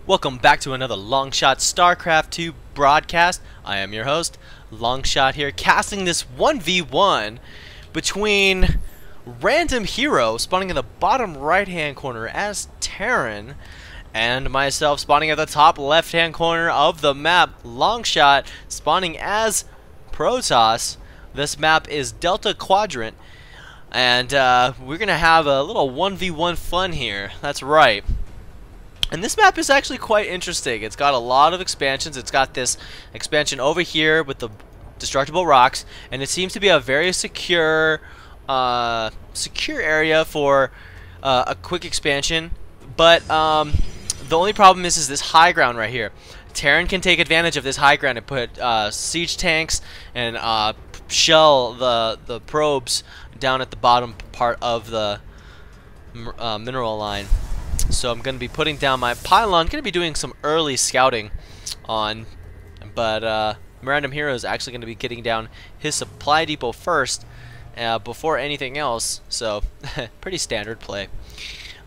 Welcome back to another LongShot StarCraft 2 broadcast. I am your host, LongShot here, casting this 1v1 between RandomHero, spawning in the bottom right-hand corner as Terran, and myself, spawning at the top left-hand corner of the map, LongShot, spawning as Protoss. This map is Delta Quadrant, and we're going to have a little 1v1 fun here. That's right. And this map is actually quite interesting. It's got a lot of expansions. It's got this expansion over here with the destructible rocks, and it seems to be a very secure area for a quick expansion. But the only problem is this high ground right here. Terran can take advantage of this high ground and put siege tanks and shell the probes down at the bottom part of the mineral line. So I'm going to be putting down my pylon. Going to be doing some early scouting on, but RandomHero is actually going to be getting down his supply depot first before anything else. So pretty standard play.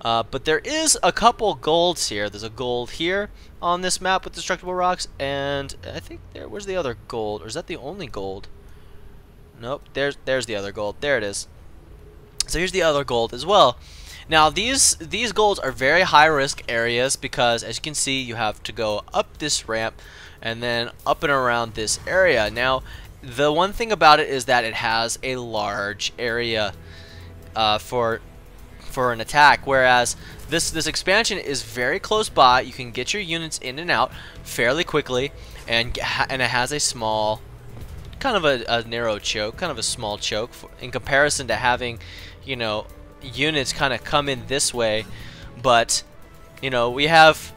But there is a couple golds here. There's a gold here on this map with destructible rocks, and I think where's the other gold? Or is that the only gold? Nope. There's the other gold. There it is. So here's the other gold as well. Now these golds are very high risk areas because, as you can see, you have to go up this ramp and then up and around this area. Now the one thing about it is that it has a large area for an attack, whereas this expansion is very close by. You can get your units in and out fairly quickly, and it has a small, kind of a narrow choke, kind of a small choke in comparison to having, you know, units kind of come in this way. But you know, we have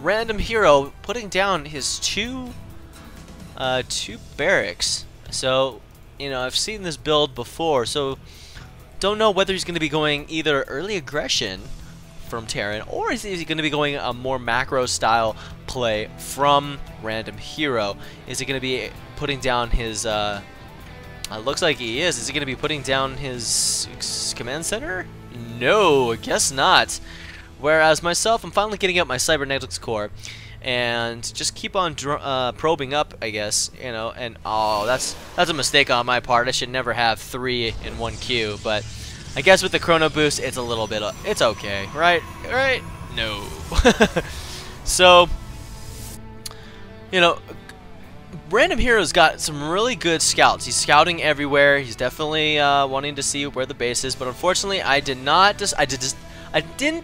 RandomHero putting down his two barracks. So you know, I've seen this build before, so don't know whether he's going to be going either early aggression from Terran, or is he going to be going a more macro style play from RandomHero. Is he going to be putting down his looks like he is. Is he going to be putting down his command center? No, I guess not. Whereas myself, I'm finally getting up my cybernetics core and just keep on probing up, I guess, you know. And oh, that's a mistake on my part. I should never have 3 in one queue, but I guess with the chrono boost, it's a little bit it's okay, right? Right? No. So, you know, RandomHero's got some really good scouts. He's scouting everywhere. He's definitely wanting to see where the base is. But unfortunately, I didn't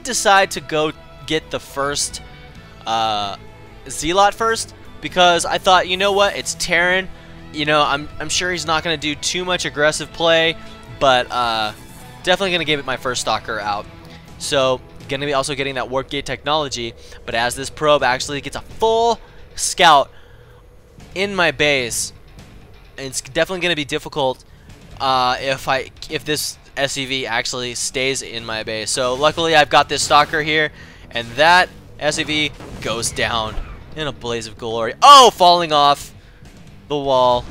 decide to go get the first Zealot first, because I thought, you know what, it's Terran. You know, I'm sure he's not going to do too much aggressive play, but definitely going to give it my first stalker out. So going to be also getting that warp gate technology. But as this probe actually gets a full scout in my base, it's definitely going to be difficult if this SCV actually stays in my base. So luckily I've got this stalker here, and that SCV goes down in a blaze of glory. Oh, falling off the wall.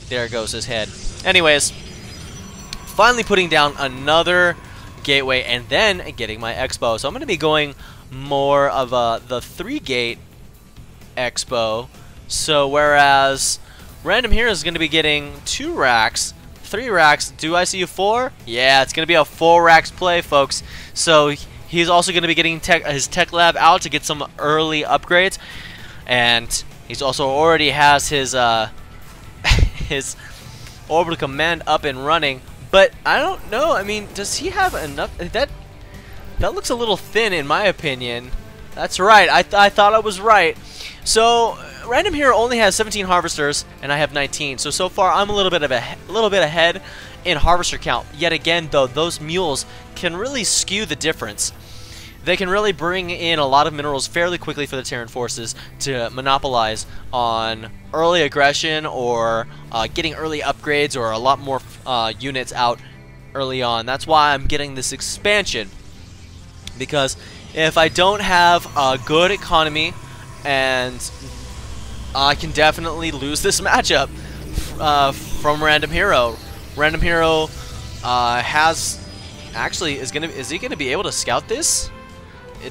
There goes his head. Anyways, finally putting down another gateway and then getting my expo. So I'm going to be going more of the 3-gate expo. So whereas RandomHero is going to be getting 2 racks, 3 racks, do I see a 4? Yeah, it's going to be a 4 racks play, folks. So he's also going to be getting his tech lab out to get some early upgrades, and he's also already has his his orbital command up and running. But I don't know. I mean, does he have enough? That looks a little thin in my opinion. That's right. I thought I was right. So RandomHero only has 17 harvesters, and I have 19. So far I'm a little bit ahead in harvester count. Yet again, though, those mules can really skew the difference. They can really bring in a lot of minerals fairly quickly for the Terran forces to monopolize on early aggression or getting early upgrades or a lot more units out early on. That's why I'm getting this expansion, because if I don't have a good economy, and I can definitely lose this matchup from RandomHero. RandomHero has actually is he gonna be able to scout this?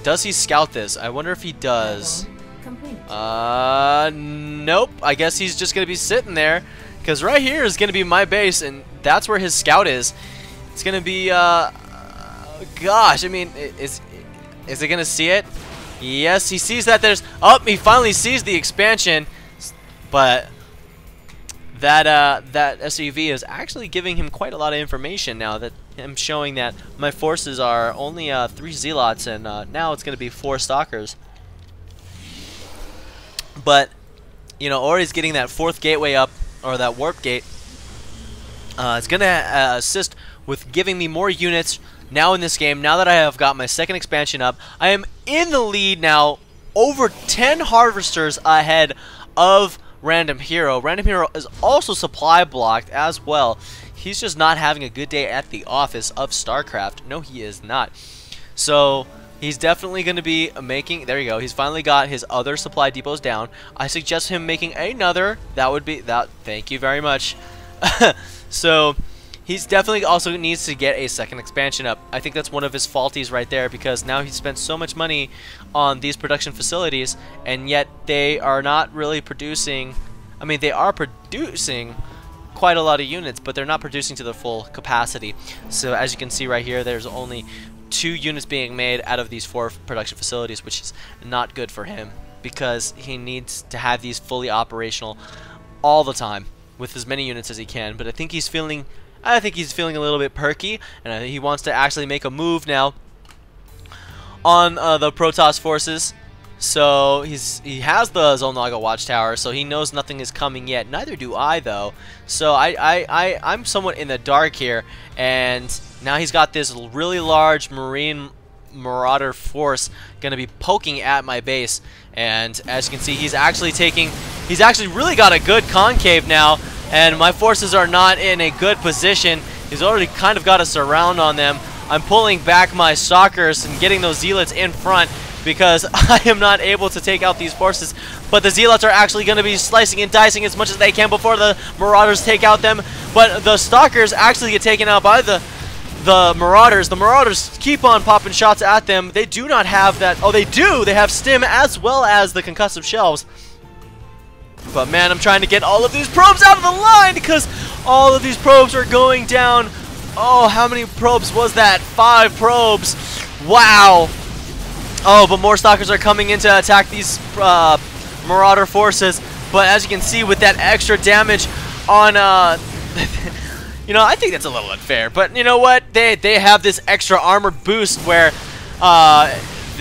Does he scout this? I wonder if he does. Nope. I guess he's just gonna be sitting there, because right here is gonna be my base, and that's where his scout is. It's gonna be gosh, I mean, is it gonna see it? Yes, he sees that there's... Oh, he finally sees the expansion, but that SUV is actually giving him quite a lot of information now. That I'm showing that my forces are only 3 zealots, and now it's gonna be 4 stalkers. But you know, Ori's getting that 4th gateway up, or that warp gate. It's gonna assist with giving me more units now in this game. Now that I have got my 2nd expansion up, I am in the lead now, over 10 harvesters ahead of RandomHero. RandomHero is also supply blocked as well. He's just not having a good day at the office of StarCraft. No, he is not. So he's definitely going to be making... There you go. He's finally got his other supply depots down. I suggest him making another. That would be... that. Thank you very much. So he's definitely also needs to get a 2nd expansion up. I think that's one of his faulties right there, because now he spent so much money on these production facilities, and yet they are not really producing... I mean, they are producing quite a lot of units, but they're not producing to the full capacity. So as you can see right here, there's only 2 units being made out of these 4 production facilities, which is not good for him, because he needs to have these fully operational all the time with as many units as he can. But I think he's feeling a little bit perky, and he wants to actually make a move now on the Protoss forces. So he has the Zolnaga watchtower, so he knows nothing is coming yet. Neither do I, though. So I'm somewhat in the dark here, and now he's got this really large Marine Marauder force gonna be poking at my base. And as you can see, he's actually really got a good concave now, and my forces are not in a good position. He's already kind of got a surround on them. I'm pulling back my stalkers and getting those zealots in front, because I am not able to take out these forces. But the zealots are actually going to be slicing and dicing as much as they can before the marauders take out them. But the stalkers actually get taken out by the marauders. The marauders keep on popping shots at them. They do not have that. Oh, they do. They have stim as well as the concussive shells. But man, I'm trying to get all of these probes out of the line, because all of these probes are going down. Oh, how many probes was that? 5 probes. Wow. Oh, but more stalkers are coming in to attack these marauder forces. But as you can see, with that extra damage on, you know, I think that's a little unfair. But you know what? They have this extra armored boost where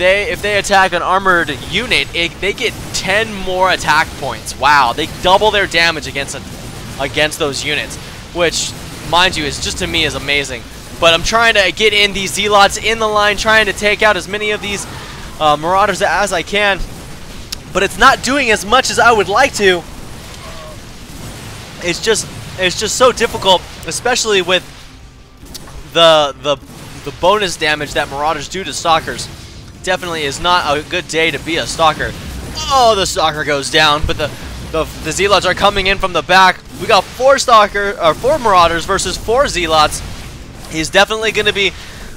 if they attack an armored unit, they get 10 more attack points. Wow, they double their damage against those units, which, mind you, is just to me is amazing. But I'm trying to get in these zealots in the line, trying to take out as many of these marauders as I can, but it's not doing as much as I would like to. It's just so difficult, especially with the bonus damage that marauders do to stalkers. Definitely is not a good day to be a stalker. Oh, the stalker goes down, but the zealots are coming in from the back. We got 4 marauders versus 4 zealots. He's definitely going to be...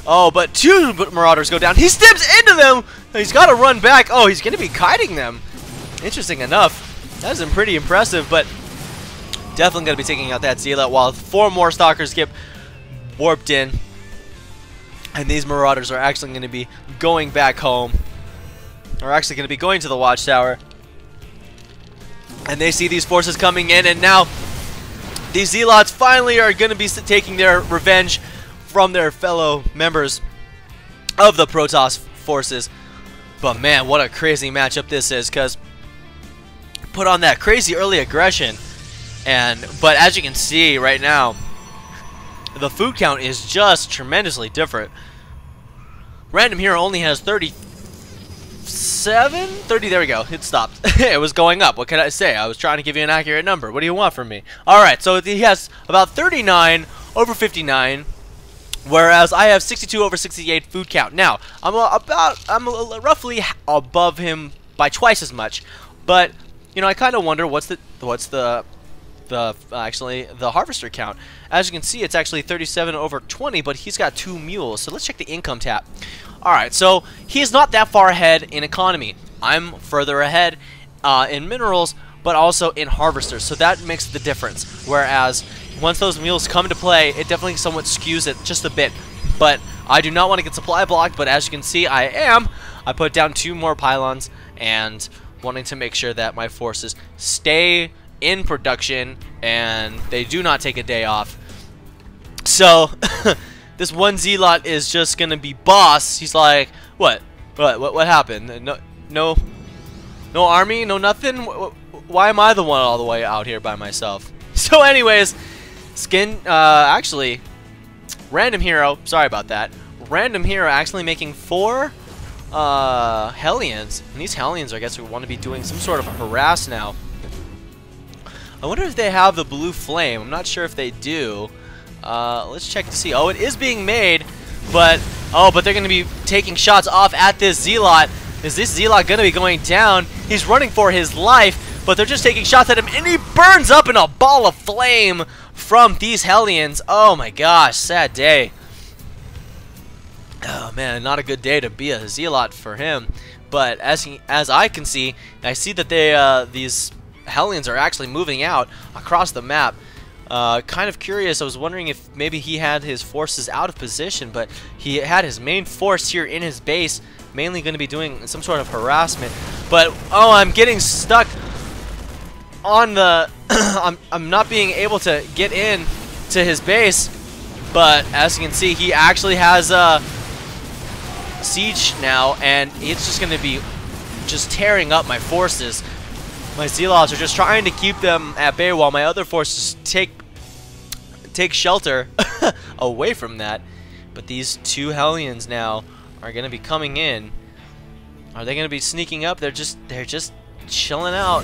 Oh, but 2 marauders go down. He steps into them. He's got to run back. Oh, he's going to be kiting them. Interesting enough. That is pretty impressive, but definitely going to be taking out that zealot while 4 more stalkers get warped in. And these marauders are actually going to be going back home. Are actually going to be going to the watchtower. And they see these forces coming in, and now these zealots finally are going to be taking their revenge from their fellow members of the Protoss forces. But man, what a crazy matchup this is, because put on that crazy early aggression, but as you can see right now, the food count is just tremendously different. RandomHero only has 30, there we go, it stopped. It was going up. What can I say? I was trying to give you an accurate number. What do you want from me? Alright, so he has about 39 over 59, whereas I have 62 over 68 food count. Now, I'm roughly above him by twice as much, but you know, I kind of wonder what's the harvester count. As you can see, it's actually 37 over 20, but he's got 2 mules. So let's check the income tab. Alright, so he's not that far ahead in economy. I'm further ahead in minerals, but also in harvesters, so that makes the difference. Whereas, once those mules come into play, it definitely somewhat skews it just a bit. But I do not want to get supply blocked, but as you can see, I am. I put down 2 more pylons, and wanting to make sure that my forces stay in production, and they do not take a day off. So, this one Zealot is just gonna be boss. He's like, what happened? No army, no nothing. Why am I the one all the way out here by myself? So, anyways, actually, RandomHero. Sorry about that. RandomHero actually making 4 Hellions, and these Hellions, I guess, we want to be doing some sort of a harass now. I wonder if they have the blue flame. I'm not sure if they do. Let's check to see. Oh, it is being made, but they're going to be taking shots off at this Zealot. Is this Zealot going to be going down? He's running for his life, but they're just taking shots at him, and he burns up in a ball of flame from these Hellions. Oh my gosh, sad day. Oh man, not a good day to be a Zealot for him. But as I can see, I see that these Hellions are actually moving out across the map. Kind of curious. I was wondering if maybe he had his forces out of position, but he had his main force here in his base, mainly going to be doing some sort of harassment. But oh, I'm getting stuck on the. I'm not being able to get in to his base. But as you can see, he actually has a siege now, and it's just going to be just tearing up my forces. My Zealots are just trying to keep them at bay while my other forces take shelter away from that. But these 2 Hellions now are going to be coming in. Are they going to be sneaking up? They're just chilling out.